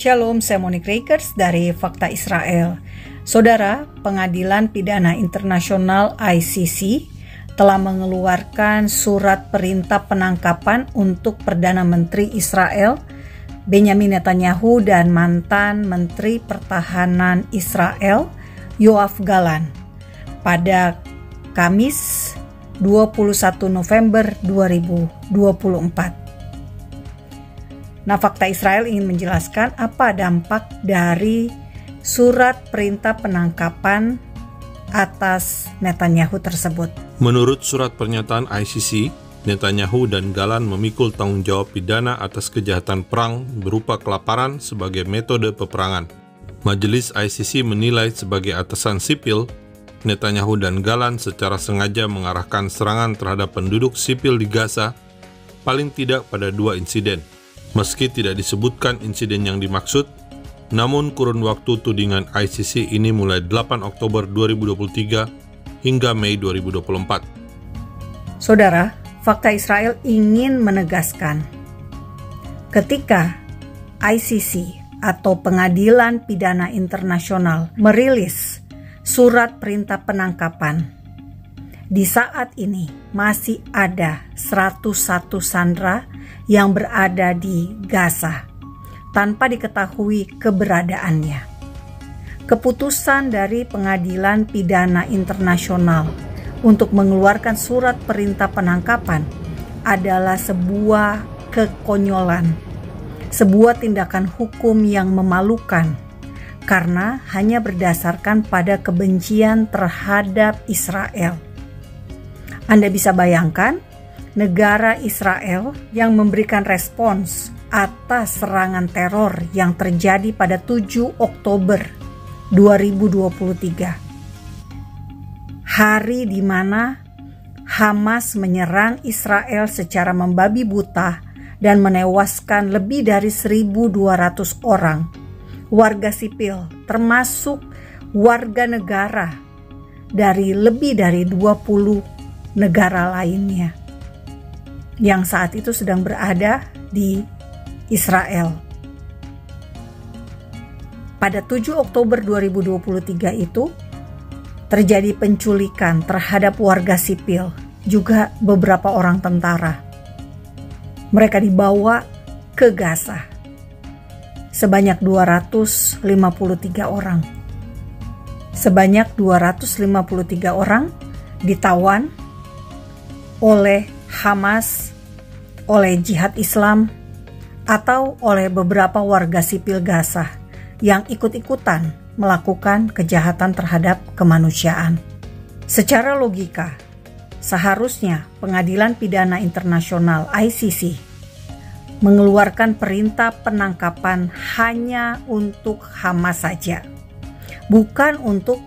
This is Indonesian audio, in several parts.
Shalom, saya Monique Rakers dari Fakta Israel. Saudara, Pengadilan Pidana Internasional ICC telah mengeluarkan surat perintah penangkapan untuk Perdana Menteri Israel, Benjamin Netanyahu, dan mantan Menteri Pertahanan Israel, Yoav Gallant, pada Kamis 21 November 2024. Nah, Fakta Israel ingin menjelaskan apa dampak dari surat perintah penangkapan atas Netanyahu tersebut. Menurut surat pernyataan ICC, Netanyahu dan Gallant memikul tanggung jawab pidana atas kejahatan perang berupa kelaparan sebagai metode peperangan. Majelis ICC menilai sebagai atasan sipil, Netanyahu dan Gallant secara sengaja mengarahkan serangan terhadap penduduk sipil di Gaza paling tidak pada 2 insiden. Meski tidak disebutkan insiden yang dimaksud, namun kurun waktu tudingan ICC ini mulai 8 Oktober 2023 hingga Mei 2024. Saudara, Fakta Israel ingin menegaskan, ketika ICC atau Pengadilan Pidana Internasional merilis surat perintah penangkapan, di saat ini masih ada 101 sandera yang berada di Gaza tanpa diketahui keberadaannya. Keputusan dari Pengadilan Pidana Internasional untuk mengeluarkan surat perintah penangkapan adalah sebuah kekonyolan, sebuah tindakan hukum yang memalukan karena hanya berdasarkan pada kebencian terhadap Israel. Anda bisa bayangkan negara Israel yang memberikan respons atas serangan teror yang terjadi pada 7 Oktober 2023. Hari di mana Hamas menyerang Israel secara membabi buta dan menewaskan lebih dari 1.200 orang, warga sipil termasuk warga negara dari lebih dari 20 negara lainnya yang saat itu sedang berada di Israel. Pada 7 Oktober 2023 itu terjadi penculikan terhadap warga sipil, juga beberapa orang tentara. Mereka dibawa ke Gaza. Sebanyak 253 orang. Sebanyak 253 orang ditawan oleh Hamas, oleh Jihad Islam, atau oleh beberapa warga sipil Gaza yang ikut-ikutan melakukan kejahatan terhadap kemanusiaan. Secara logika, seharusnya Pengadilan Pidana Internasional ICC mengeluarkan perintah penangkapan hanya untuk Hamas saja, bukan untuk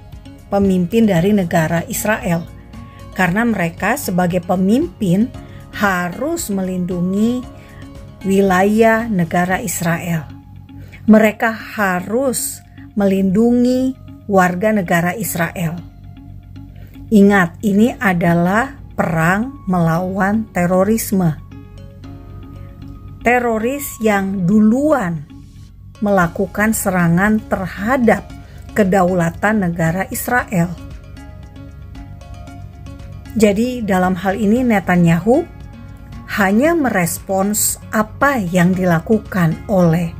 pemimpin dari negara Israel, karena mereka sebagai pemimpin harus melindungi wilayah negara Israel. Mereka harus melindungi warga negara Israel. Ingat, ini adalah perang melawan terorisme. Teroris yang duluan melakukan serangan terhadap kedaulatan negara Israel. Jadi dalam hal ini Netanyahu hanya merespons apa yang dilakukan oleh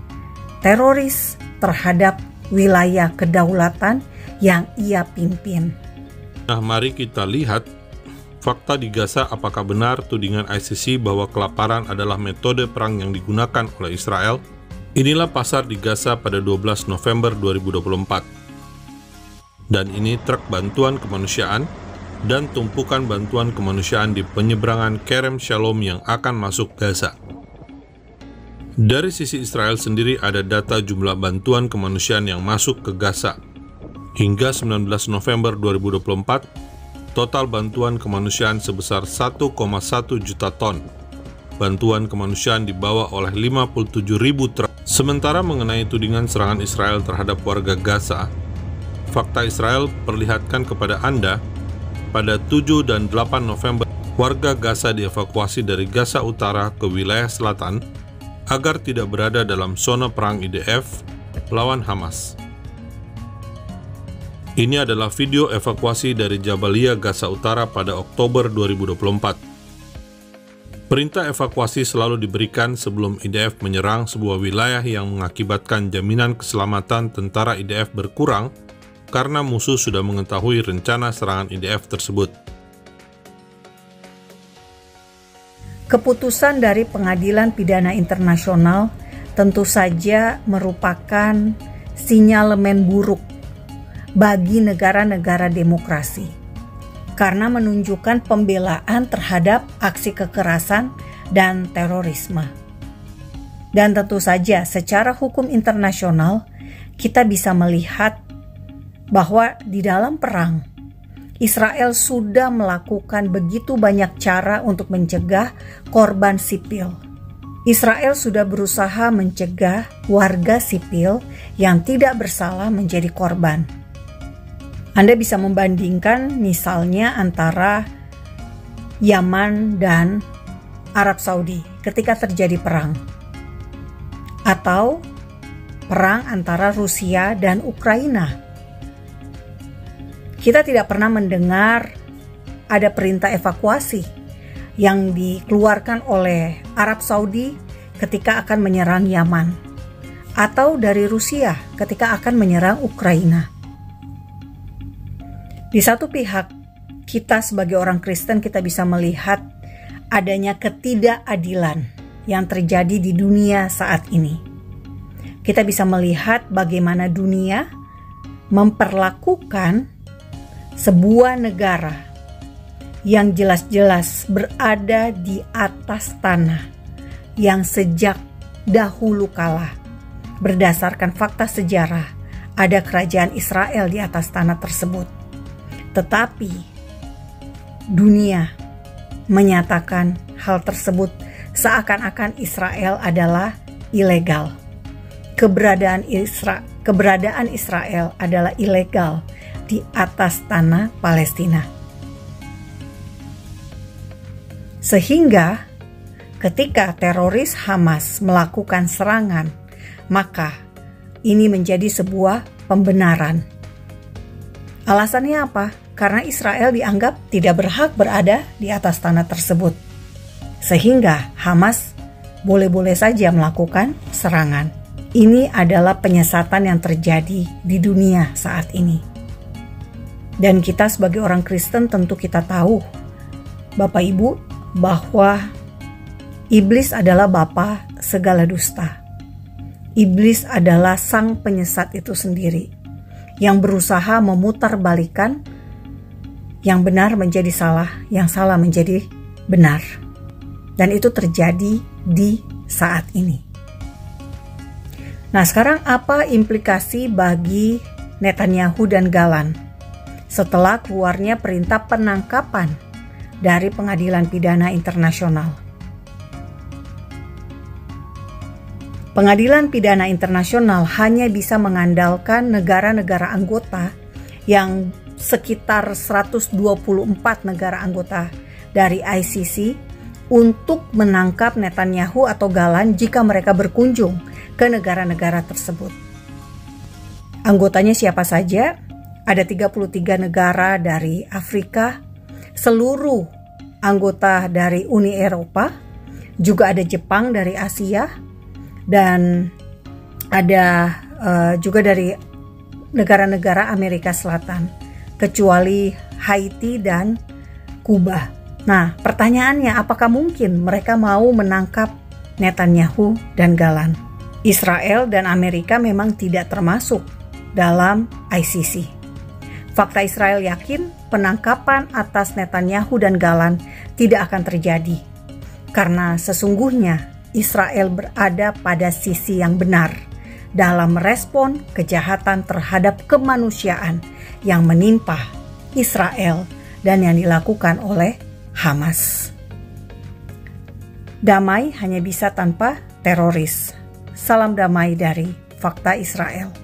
teroris terhadap wilayah kedaulatan yang ia pimpin. Nah, mari kita lihat fakta di Gaza. Apakah benar tudingan ICC bahwa kelaparan adalah metode perang yang digunakan oleh Israel? Inilah pasar di Gaza pada 12 November 2024. Dan ini truk bantuan kemanusiaan dan tumpukan bantuan kemanusiaan di penyeberangan Kerem Shalom yang akan masuk Gaza. Dari sisi Israel sendiri ada data jumlah bantuan kemanusiaan yang masuk ke Gaza. Hingga 19 November 2024, total bantuan kemanusiaan sebesar 1,1 juta ton. Bantuan kemanusiaan dibawa oleh 57.000 truk. Sementara mengenai tudingan serangan Israel terhadap warga Gaza, Fakta Israel perlihatkan kepada Anda pada 7 dan 8 November, warga Gaza dievakuasi dari Gaza Utara ke wilayah selatan agar tidak berada dalam zona perang IDF lawan Hamas. Ini adalah video evakuasi dari Jabalia, Gaza Utara pada Oktober 2024. Perintah evakuasi selalu diberikan sebelum IDF menyerang sebuah wilayah yang mengakibatkan jaminan keselamatan tentara IDF berkurang karena musuh sudah mengetahui rencana serangan IDF tersebut. Keputusan dari Pengadilan Pidana Internasional tentu saja merupakan sinyalemen buruk bagi negara-negara demokrasi, karena menunjukkan pembelaan terhadap aksi kekerasan dan terorisme. Dan tentu saja secara hukum internasional kita bisa melihat bahwa di dalam perang Israel sudah melakukan begitu banyak cara untuk mencegah korban sipil. Israel sudah berusaha mencegah warga sipil yang tidak bersalah menjadi korban. Anda bisa membandingkan misalnya antara Yaman dan Arab Saudi ketika terjadi perang, atau perang antara Rusia dan Ukraina. Kita tidak pernah mendengar ada perintah evakuasi yang dikeluarkan oleh Arab Saudi ketika akan menyerang Yaman, atau dari Rusia ketika akan menyerang Ukraina. Di satu pihak, kita sebagai orang Kristen kita bisa melihat adanya ketidakadilan yang terjadi di dunia saat ini. Kita bisa melihat bagaimana dunia memperlakukan sebuah negara yang jelas-jelas berada di atas tanah yang sejak dahulu kala, berdasarkan fakta sejarah, ada kerajaan Israel di atas tanah tersebut. Tetapi dunia menyatakan hal tersebut seakan-akan Israel adalah ilegal. Keberadaan Israel adalah ilegal di atas tanah Palestina. Sehingga ketika teroris Hamas melakukan serangan, maka ini menjadi sebuah pembenaran. Alasannya apa? Karena Israel dianggap tidak berhak berada di atas tanah tersebut. Sehingga Hamas boleh-boleh saja melakukan serangan. Ini adalah penyesatan yang terjadi di dunia saat ini. Dan kita sebagai orang Kristen tentu kita tahu, Bapak Ibu, bahwa iblis adalah bapa segala dusta. Iblis adalah sang penyesat itu sendiri, yang berusaha memutarbalikan yang benar menjadi salah, yang salah menjadi benar. Dan itu terjadi di saat ini. Nah, sekarang apa implikasi bagi Netanyahu dan Galan setelah keluarnya perintah penangkapan dari Pengadilan Pidana Internasional? Pengadilan Pidana Internasional hanya bisa mengandalkan negara-negara anggota yang sekitar 124 negara anggota dari ICC untuk menangkap Netanyahu atau Galan jika mereka berkunjung ke negara-negara tersebut. Anggotanya siapa saja? Ada 33 negara dari Afrika, seluruh anggota dari Uni Eropa, juga ada Jepang dari Asia, dan ada juga dari negara-negara Amerika Selatan, kecuali Haiti dan Kuba. Nah, pertanyaannya, apakah mungkin mereka mau menangkap Netanyahu dan Galan? Israel dan Amerika memang tidak termasuk dalam ICC. Fakta Israel yakin penangkapan atas Netanyahu dan Galan tidak akan terjadi, karena sesungguhnya Israel berada pada sisi yang benar dalam merespon kejahatan terhadap kemanusiaan yang menimpa Israel dan yang dilakukan oleh Hamas. Damai hanya bisa tanpa teroris. Salam damai dari Fakta Israel.